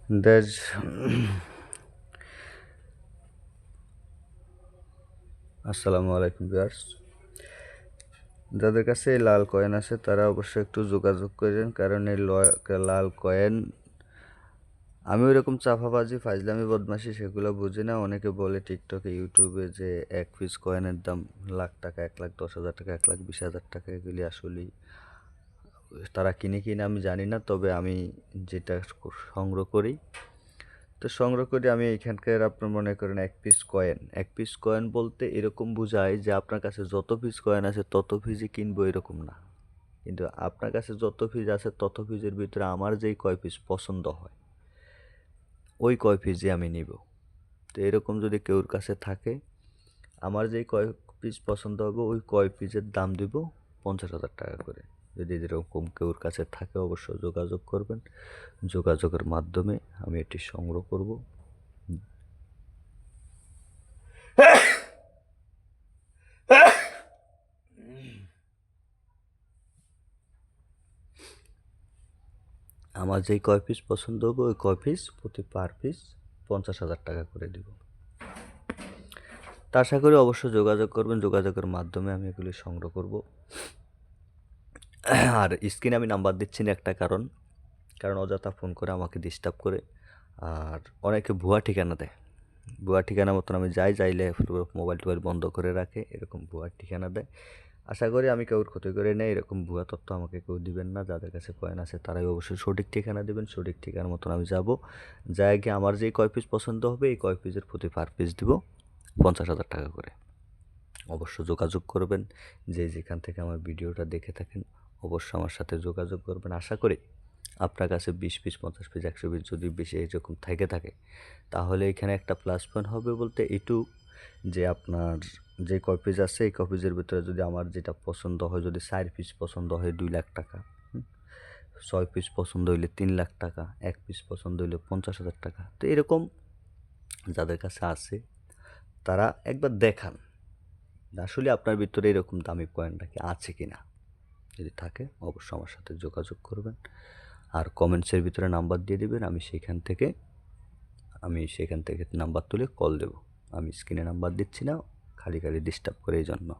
There's আসসালামু আলাইকুম viewers, যাদের কাছে এই লাল কয়েন আছে তারা অবশ্যই একটু যোগাযোগ করেন, কারণ এই লাল কয়েন আমি ওইরকম চাপাবাজি ফাজলামি বদমাশি সেগুলো বুঝি না। অনেকে বলে টিকটকে ইউটিউবে যে এক পিস কয়েনের দাম লাখ টাকা, 1,10,000 টাকা, 1,20,000 টাকা। এগুলি আসলেই তারা কিনে কিনা আমি জানি না, তবে আমি যেটা সংগ্রহ করি আমি এখানকার আপনার মনে করেন এক পিস কয়েন বলতে এরকম বোঝায় যে আপনার কাছে যত পিস কয়েন আছে তত পিসই কিনবো এরকম না, কিন্তু আপনার কাছে যত পিস আছে তত পিসের ভিতরে আমার যেই কয় পিস পছন্দ হয় ওই কয় পিসই আমি নিব। তো এরকম যদি কেউর কাছে থাকে, আমার যেই কয় পিস পছন্দ হবে ওই কয় পিসের দাম দিব 50,000 টাকা করে। যদি এরকম কেউর কাছে থাকে অবশ্যই যোগাযোগ করবেন, যোগাযোগের মাধ্যমে আমি এটি সংগ্রহ করব। আমার যেই কয় পিস পছন্দ হবে ওই কয় পিস প্রতি পার পিস 50,000 টাকা করে দিব। তা আশা করি অবশ্যই যোগাযোগ করবেন, যোগাযোগের মাধ্যমে আমি এগুলি সংগ্রহ করব। আর স্ক্রিনে আমি নাম্বার দিচ্ছি না একটা কারণ অযথা ফোন করে আমাকে ডিস্টার্ব করে, আর অনেকে ভুয়া ঠিকানা দেয়। ভুয়া ঠিকানা মতন আমি যাইলে মোবাইল টোবাইল বন্ধ করে রাখে, এরকম ভুয়া ঠিকানা দেয়। আশা করি আমি কারোর ক্ষতি করে নেই, এরকম ভুয়া তথ্য আমাকে কেউ দিবেন না। যাদের কাছে কয়েন আছে তারাই অবশ্যই সঠিক ঠিকানা দেবেন, সঠিক ঠিকানা মতন আমি যাব। যাই গিয়ে আমার যেই কয় পিস পছন্দ হবে এই কয় পিসের প্রতি পার পিস দিব 50,000 টাকা করে। অবশ্য যোগাযোগ করবেন, যে যেখান থেকে আমার ভিডিওটা দেখে থাকেন অবশ্যই আমার সাথে যোগাযোগ করবেন। আশা করি আপনার কাছে 20 পিস, 50 পিস, 100 পিস যদি বেশি এরকম থেকে থাকে, তাহলে এখানে একটা প্লাস পয়েন্ট হবে বলতে এইটুক, যে আপনার যে কয় পিস আছে এই কয় পিসের ভিতরে যদি আমার যেটা পছন্দ হয়, যদি 4 পিস পছন্দ হয় 2 লাখ টাকা, 6 পিস পছন্দ হইলে 3 লাখ টাকা, 1 পিস পছন্দ হইলে 50,000 টাকা। তো এরকম যাদের কাছে আছে তারা একবার দেখান আসলে আপনার ভিতরে এরকম দামি কয়েনটা কি আছে কিনা। যদি থাকে অবশ্যই আমার সাথে যোগাযোগ করবেন, আর কমেন্টসের ভিতরে নাম্বার দিয়ে দিবেন। আমি সেখান থেকে নাম্বার তুলে কল দেব। আমি স্ক্রিনে নাম্বার দিচ্ছি না, খালি খালি ডিস্টার্ব করে এই জন্য।